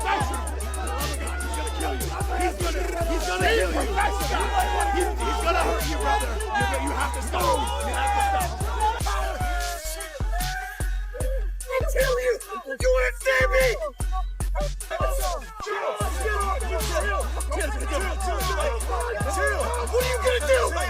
professional. He's gonna kill you. He's gonna hurt you, brother. You have to stop. You have to stop. I'll kill you. You wanna save me? Chill. What are you gonna do? What?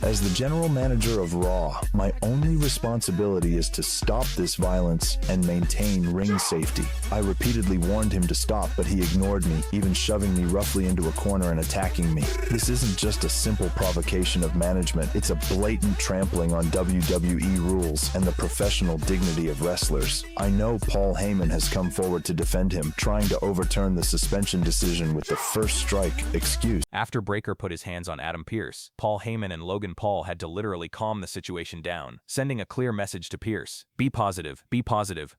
As the general manager of Raw, my only responsibility is to stop this violence and maintain ring safety. I repeatedly warned him to stop, but he ignored me, even shoving me roughly into a corner and attacking me. This isn't just a simple provocation of management, it's a blatant trampling on WWE rules and the professional dignity of wrestlers. I know Paul Heyman has come forward to defend him, trying to overturn the suspension decision with the first strike excuse. After Breakker put his hands on Adam Pearce, Paul Heyman and Logan Paul had to literally calm the situation down, sending a clear message to Pearce. Be positive,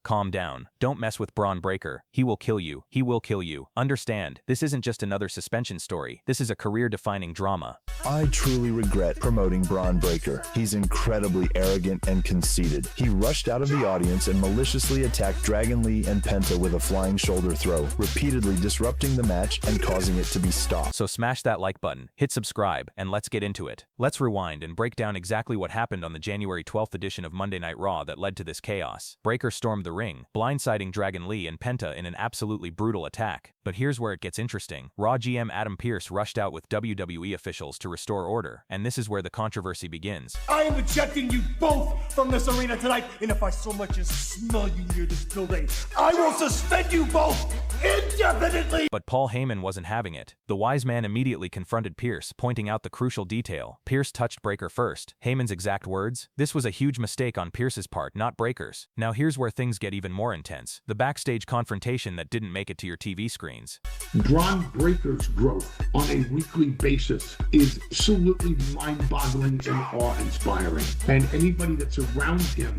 calm down. Don't mess with Bron Breakker. He will kill you. He will kill you. Understand, this isn't just another suspension story. This is a career-defining drama. I truly regret promoting Bron Breakker. He's incredibly arrogant and conceited. He rushed out of the audience and maliciously attacked Dragon Lee and Penta with a flying shoulder throw, repeatedly disrupting the match and causing it to be stopped. So smash that like button, hit subscribe, and let's get into it. Let's rewind and break down exactly what happened on the January 12th edition of Monday Night Raw that led to this chaos. Breakker stormed the ring, blindsiding Dragon Lee and Penta in an absolutely brutal attack. But here's where it gets interesting. Raw GM Adam Pearce rushed out with WWE officials to restore order, and this is where the controversy begins. I am ejecting you both from this arena tonight, and if I so much as smell you near this building, I will suspend you both indefinitely! But Paul Heyman wasn't having it. The wise man immediately confronted Pearce, pointing out the crucial detail. Pearce touched Breakker first. Heyman's exact words? This was a huge mistake on Pearce's part, not Breakker's. Now here's where things get even more intense. The backstage confrontation that didn't make it to your TV screens. Bron Breakker's growth on a weekly basis is absolutely mind-boggling and awe-inspiring. And anybody that's around him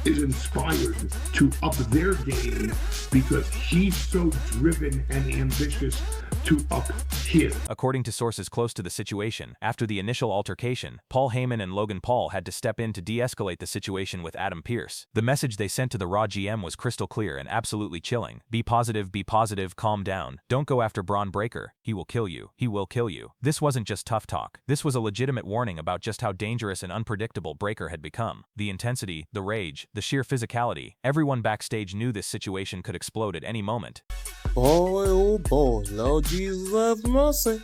is inspired to up their game because he's so driven and ambitious to up his. According to sources close to the situation, after the initial altercation, Paul Heyman and Logan Paul had to step in to de-escalate the situation with Adam Pearce. The message they sent to the Raw GM was crystal clear and absolutely chilling. Be positive, calm down. Don't go after Bron Breakker. He will kill you. He will kill you. This wasn't just tough talk. This was a legitimate warning about just how dangerous and unpredictable Breakker had become. The intensity, the rage, the sheer physicality. Everyone backstage knew this situation could explode at any moment. Boy, oh boy, Lord Jesus have mercy.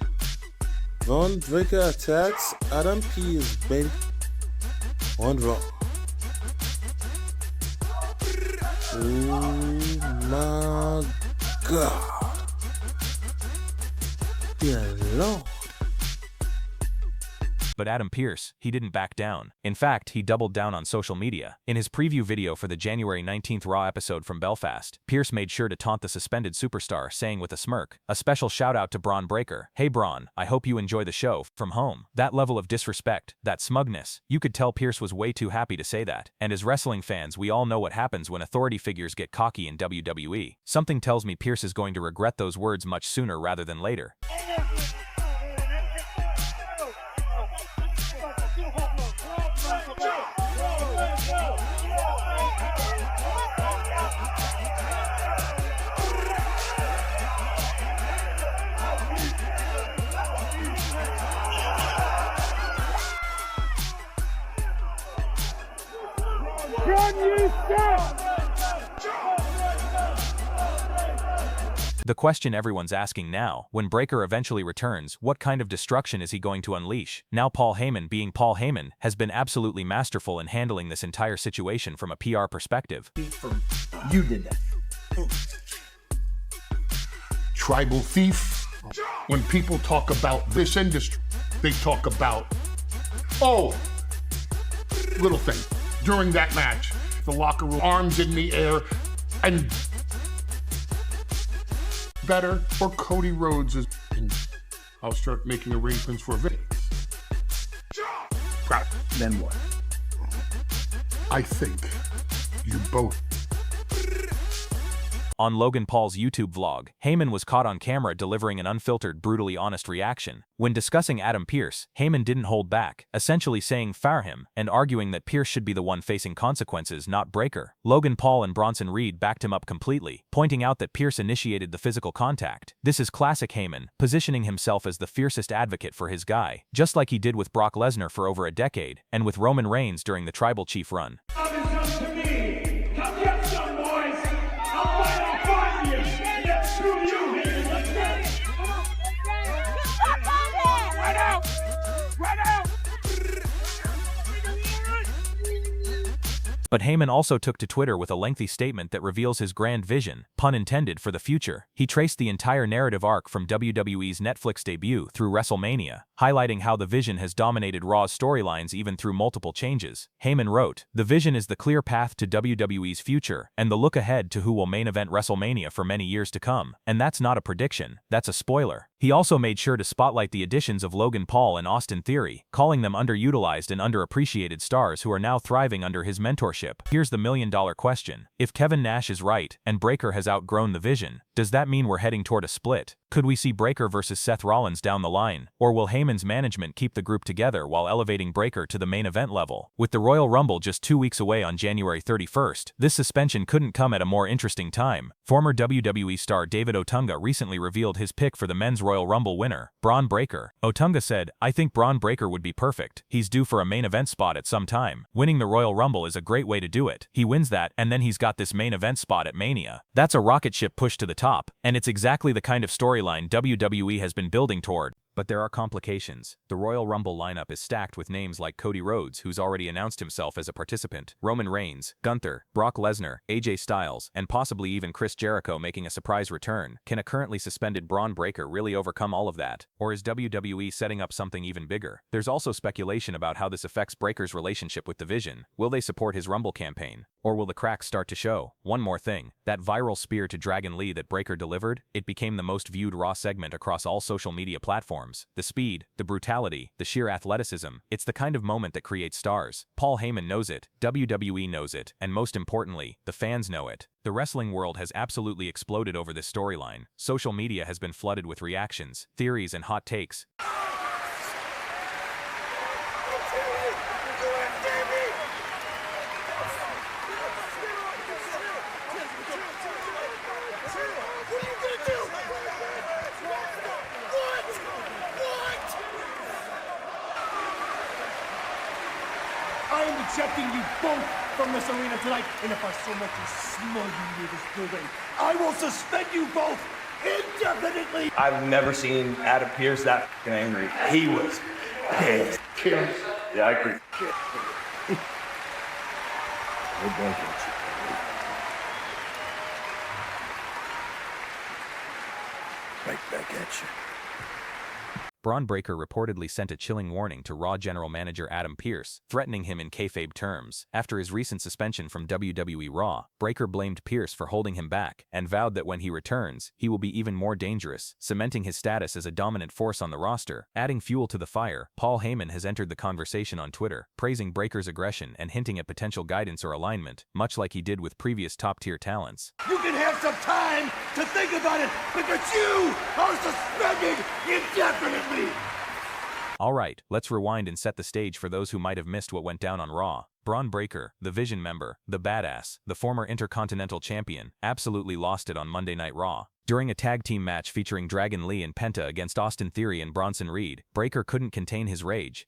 Bron Breakker attacks Adam Pearce, baby. On Raw. Oh my God. Yeah, Lord. But Adam Pearce, he didn't back down. In fact, he doubled down on social media. In his preview video for the January 19th Raw episode from Belfast, Pearce made sure to taunt the suspended superstar, saying with a smirk, a special shout out to Bron Breakker. Hey Bron, I hope you enjoy the show from home. That level of disrespect, that smugness, you could tell Pearce was way too happy to say that. And as wrestling fans, we all know what happens when authority figures get cocky in WWE. Something tells me Pearce is going to regret those words much sooner rather than later. The question everyone's asking now, when Breakker eventually returns, what kind of destruction is he going to unleash? Now Paul Heyman, being Paul Heyman, has been absolutely masterful in handling this entire situation from a PR perspective. You did that. Tribal thief. When people talk about this industry, they talk about, oh, little thing. During that match, the locker room, arms in the air, and better, or Cody Rhodes is, and I'll start making arrangements for a video. Then what? I think you both On Logan Paul's YouTube vlog, Heyman was caught on camera delivering an unfiltered, brutally honest reaction. When discussing Adam Pearce, Heyman didn't hold back, essentially saying "fire him," and arguing that Pearce should be the one facing consequences, not Breakker. Logan Paul and Bronson Reed backed him up completely, pointing out that Pearce initiated the physical contact. This is classic Heyman, positioning himself as the fiercest advocate for his guy, just like he did with Brock Lesnar for over a decade, and with Roman Reigns during the Tribal Chief run. But Heyman also took to Twitter with a lengthy statement that reveals his grand vision, pun intended, for the future. He traced the entire narrative arc from WWE's Netflix debut through WrestleMania, highlighting how the vision has dominated Raw's storylines even through multiple changes. Heyman wrote, "The vision is the clear path to WWE's future, and the look ahead to who will main event WrestleMania for many years to come. And that's not a prediction, that's a spoiler." He also made sure to spotlight the additions of Logan Paul and Austin Theory, calling them underutilized and underappreciated stars who are now thriving under his mentorship. Here's the million-dollar question. If Kevin Nash is right, and Breakker has outgrown the vision, does that mean we're heading toward a split? Could we see Breakker versus Seth Rollins down the line? Or will Heyman's management keep the group together while elevating Breakker to the main event level? With the Royal Rumble just 2 weeks away on January 31st, this suspension couldn't come at a more interesting time. Former WWE star David Otunga recently revealed his pick for the men's Royal Rumble winner, Bron Breakker. Otunga said, "I think Bron Breakker would be perfect. He's due for a main event spot at some time. Winning the Royal Rumble is a great way to do it. He wins that, and then he's got this main event spot at Mania. That's a rocket ship push to the top, and it's exactly the kind of storyline WWE has been building toward." But there are complications. The Royal Rumble lineup is stacked with names like Cody Rhodes, who's already announced himself as a participant, Roman Reigns, Gunther, Brock Lesnar, AJ Styles, and possibly even Chris Jericho making a surprise return. Can a currently suspended Bron Breakker really overcome all of that? Or is WWE setting up something even bigger? There's also speculation about how this affects Breakker's relationship with the Vision. Will they support his Rumble campaign? Or will the cracks start to show? One more thing. That viral spear to Dragon Lee that Breakker delivered, it became the most viewed Raw segment across all social media platforms. The speed, the brutality, the sheer athleticism, it's the kind of moment that creates stars. Paul Heyman knows it, WWE knows it, and most importantly, the fans know it. The wrestling world has absolutely exploded over this storyline. Social media has been flooded with reactions, theories, and hot takes. I am ejecting you both from this arena tonight, and if I so much as smell you near this building, I will suspend you both indefinitely! I've never seen Adam Pearce that fucking angry. He was pissed. Yeah, I agree. Right back at you. Bron Breakker reportedly sent a chilling warning to Raw general manager Adam Pearce, threatening him in kayfabe terms. After his recent suspension from WWE Raw, Breakker blamed Pearce for holding him back, and vowed that when he returns, he will be even more dangerous, cementing his status as a dominant force on the roster. Adding fuel to the fire, Paul Heyman has entered the conversation on Twitter, praising Breakker's aggression and hinting at potential guidance or alignment, much like he did with previous top-tier talents. You can have some time to think about it, because you are suspended indefinitely! Alright, let's rewind and set the stage for those who might have missed what went down on Raw. Bron Breakker, the Vision member, the badass, the former Intercontinental Champion, absolutely lost it on Monday Night Raw. During a tag team match featuring Dragon Lee and Penta against Austin Theory and Bronson Reed, Breakker couldn't contain his rage.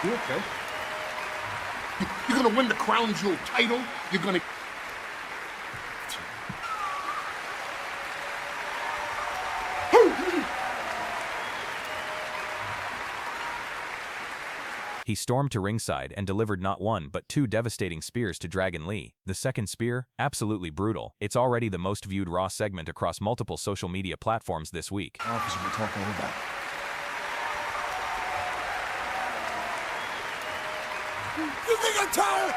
You okay? You're gonna win the Crown Jewel title. You're gonna... He stormed to ringside and delivered not one but two devastating spears to Dragon Lee. The second spear? Absolutely brutal. It's already the most viewed Raw segment across multiple social media platforms this week. Because we're talking about. You think I'm tired?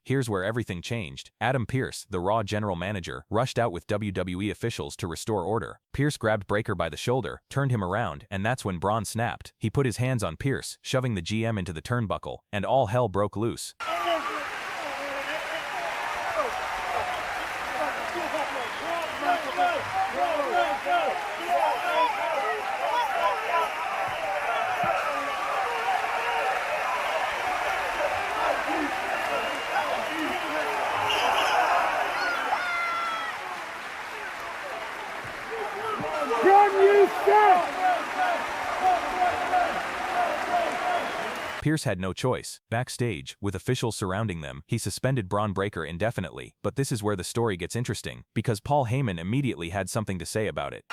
Here's where everything changed. Adam Pearce, the Raw general manager, rushed out with WWE officials to restore order. Pearce grabbed Breakker by the shoulder, turned him around, and that's when Bron snapped. He put his hands on Pearce, shoving the GM into the turnbuckle, and all hell broke loose. Pearce had no choice. Backstage, with officials surrounding them, he suspended Bron Breakker indefinitely. But this is where the story gets interesting, because Paul Heyman immediately had something to say about it.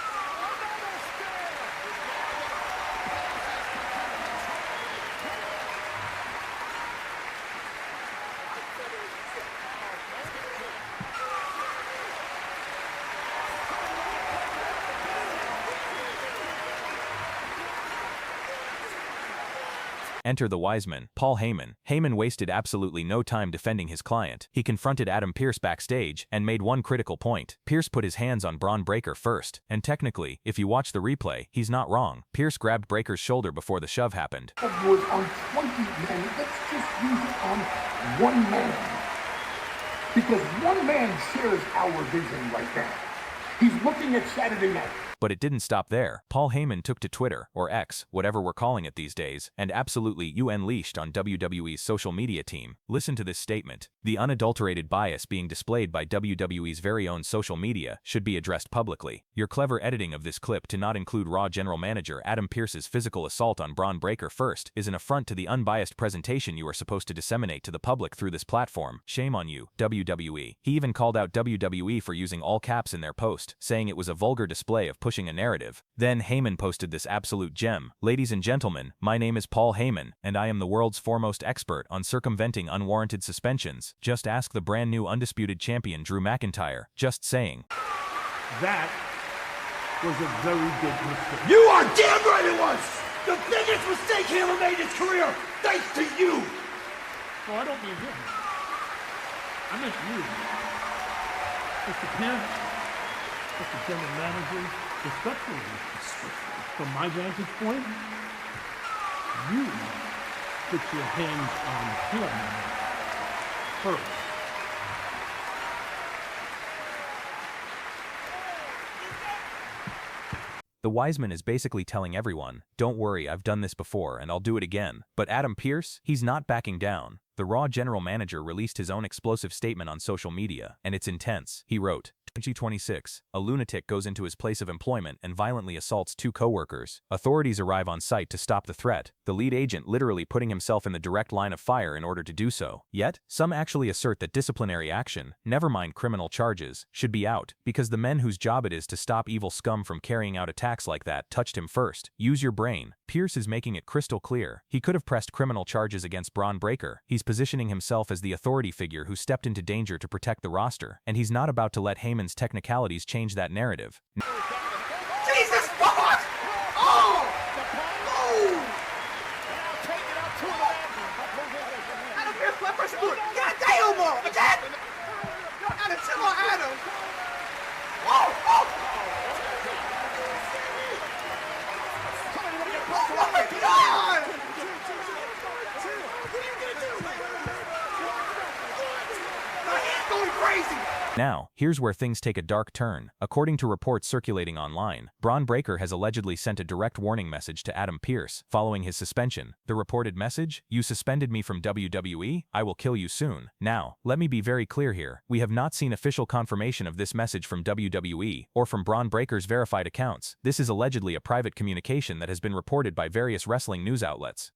Enter the Wiseman, Paul Heyman. Heyman wasted absolutely no time defending his client. He confronted Adam Pearce backstage and made one critical point. Pearce put his hands on Bron Breakker first, and technically, if you watch the replay, he's not wrong. Pearce grabbed Breakker's shoulder before the shove happened. Was on 20 men. Let's just use it on one man. Because one man shares our vision right now. He's looking at Saturday night. But it didn't stop there. Paul Heyman took to Twitter, or X, whatever we're calling it these days, and absolutely unleashed on WWE's social media team. Listen to this statement. The unadulterated bias being displayed by WWE's very own social media should be addressed publicly. Your clever editing of this clip to not include Raw General Manager Adam Pearce's physical assault on Bron Breakker first is an affront to the unbiased presentation you are supposed to disseminate to the public through this platform. Shame on you, WWE. He even called out WWE for using all caps in their post, saying it was a vulgar display of pushing a narrative. Then Heyman posted this absolute gem. Ladies and gentlemen, my name is Paul Heyman, and I am the world's foremost expert on circumventing unwarranted suspensions. Just ask the brand new undisputed champion Drew McIntyre. Just saying. That was a very big mistake. You are damn right it was! The biggest mistake he ever made in his career, thanks to you! Well, I don't mean him. I meant you. Mr. Pearce, Mr. General Manager, respectfully, from my vantage point, you put your hands on him first. The Wiseman is basically telling everyone, don't worry, I've done this before and I'll do it again. But Adam Pearce, he's not backing down. The Raw general manager released his own explosive statement on social media, and it's intense. He wrote, 2026, a lunatic goes into his place of employment and violently assaults two co-workers. Authorities arrive on site to stop the threat, the lead agent literally putting himself in the direct line of fire in order to do so. Yet, some actually assert that disciplinary action, never mind criminal charges, should be out, because the men whose job it is to stop evil scum from carrying out attacks like that touched him first. Use your brain. Pearce is making it crystal clear. He could have pressed criminal charges against Bron Breakker. He's positioning himself as the authority figure who stepped into danger to protect the roster, and he's not about to let Heyman's technicalities change that narrative. Jesus fuck! Oh! Oh! Adam Pearce, my first foot! God damn, more! Again! Adam, chill on Adam! Whoa! Oh! Oh my God! My hand's going crazy! Now, here's where things take a dark turn. According to reports circulating online, Bron Breakker has allegedly sent a direct warning message to Adam Pearce following his suspension. The reported message, "You suspended me from WWE? I will kill you soon." Now, let me be very clear here. We have not seen official confirmation of this message from WWE or from Bron Breakker's verified accounts. This is allegedly a private communication that has been reported by various wrestling news outlets.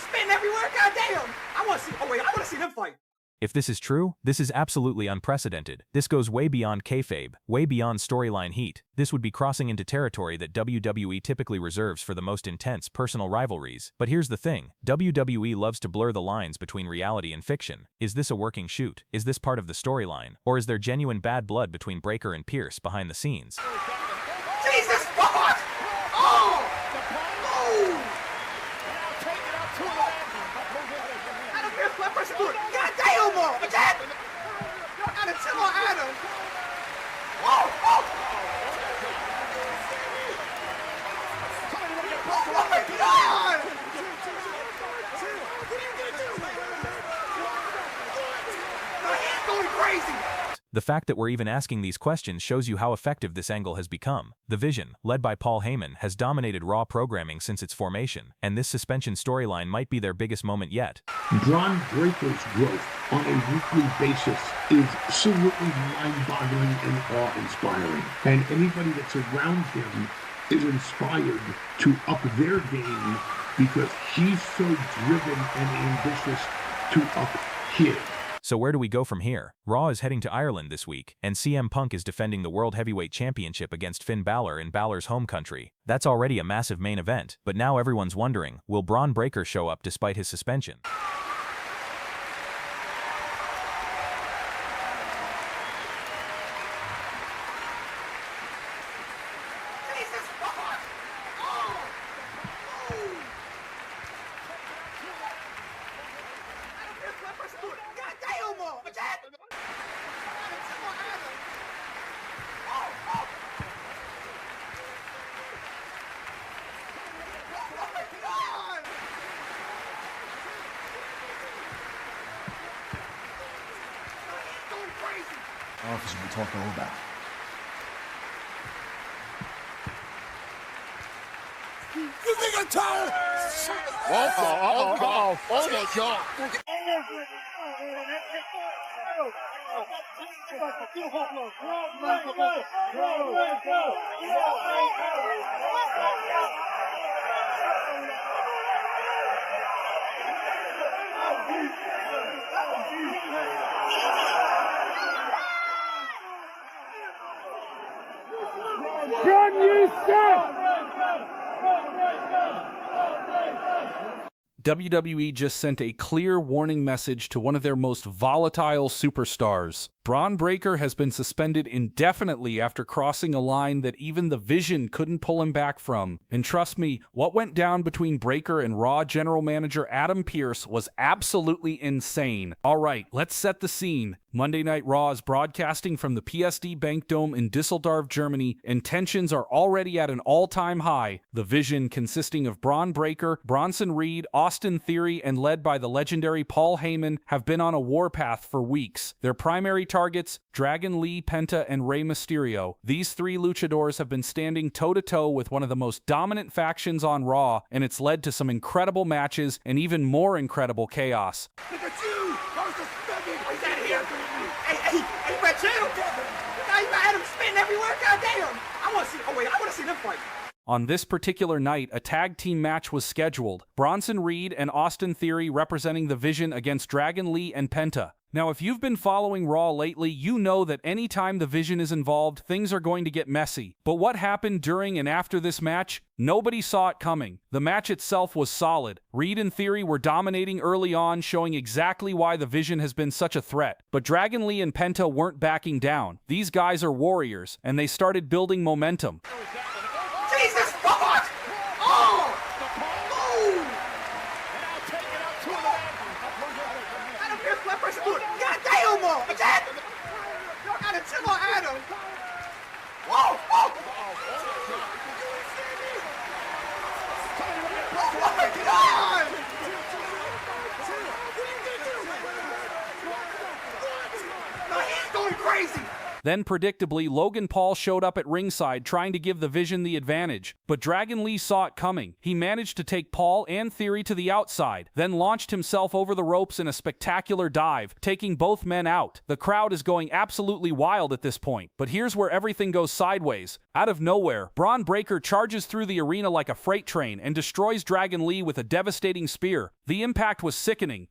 spitting everywhere. Goddamn! I want to see. Oh wait, I want to see them fight. If this is true, this is absolutely unprecedented. This goes way beyond kayfabe, way beyond storyline heat. This would be crossing into territory that WWE typically reserves for the most intense personal rivalries. But here's the thing, WWE loves to blur the lines between reality and fiction. Is this a working shoot? Is this part of the storyline? Or is there genuine bad blood between Breakker and Pearce behind the scenes? Jesus fuck! Oh! Oh! Adam Pearce, let Pearce do it. Goddamn, more! Again! Adam, chill on Adam. Oh! Oh! Oh my God! No, he's going crazy. The fact that we're even asking these questions shows you how effective this angle has become. The Vision, led by Paul Heyman, has dominated Raw programming since its formation, and this suspension storyline might be their biggest moment yet. Bron Breakker's growth on a weekly basis is absolutely mind-boggling and awe-inspiring. And anybody that's around him is inspired to up their game because he's so driven and ambitious to up his. So where do we go from here? Raw is heading to Ireland this week, and CM Punk is defending the World Heavyweight Championship against Finn Balor in Balor's home country. That's already a massive main event, but now everyone's wondering, will Bron Breakker show up despite his suspension? Officer, we talk all about. You think I'm tired? Oh my God. Can you stop? WWE just sent a clear warning message to one of their most volatile superstars. Bron Breakker has been suspended indefinitely after crossing a line that even the Vision couldn't pull him back from. And trust me, what went down between Breakker and Raw General Manager Adam Pearce was absolutely insane. Alright, let's set the scene. Monday Night Raw is broadcasting from the PSD Bank Dome in Düsseldorf, Germany, and tensions are already at an all-time high. The Vision, consisting of Bron Breakker, Bronson Reed, Austin Theory, and led by the legendary Paul Heyman, have been on a warpath for weeks. Their primary targets, Dragon Lee, Penta, and Rey Mysterio. These three luchadors have been standing toe-to-toe with one of the most dominant factions on Raw, and it's led to some incredible matches and even more incredible chaos. Look at you! I was suspended! He's out of here! Hey, Red Chill! Now you got Adam spitting everywhere? Goddamn! I want to see. Oh wait, I want to see them fight. On this particular night, a tag team match was scheduled. Bronson Reed and Austin Theory representing the Vision against Dragon Lee and Penta. Now, if you've been following Raw lately, you know that anytime the Vision is involved, things are going to get messy. But what happened during and after this match? Nobody saw it coming. The match itself was solid. Reed and Theory were dominating early on, showing exactly why the Vision has been such a threat. But Dragon Lee and Penta weren't backing down. These guys are warriors, and they started building momentum. Jesus fuck! Oh! Oh! Adam Pearce, let Pearce do it. Goddamn, more! Again! Adam, chill on Adam. Oh! Oh! Oh my God! No, he's going crazy. Then, predictably, Logan Paul showed up at ringside trying to give the Vision the advantage, but Dragon Lee saw it coming. He managed to take Paul and Theory to the outside, then launched himself over the ropes in a spectacular dive, taking both men out. The crowd is going absolutely wild at this point, but here's where everything goes sideways. Out of nowhere, Bron Breakker charges through the arena like a freight train and destroys Dragon Lee with a devastating spear. The impact was sickening.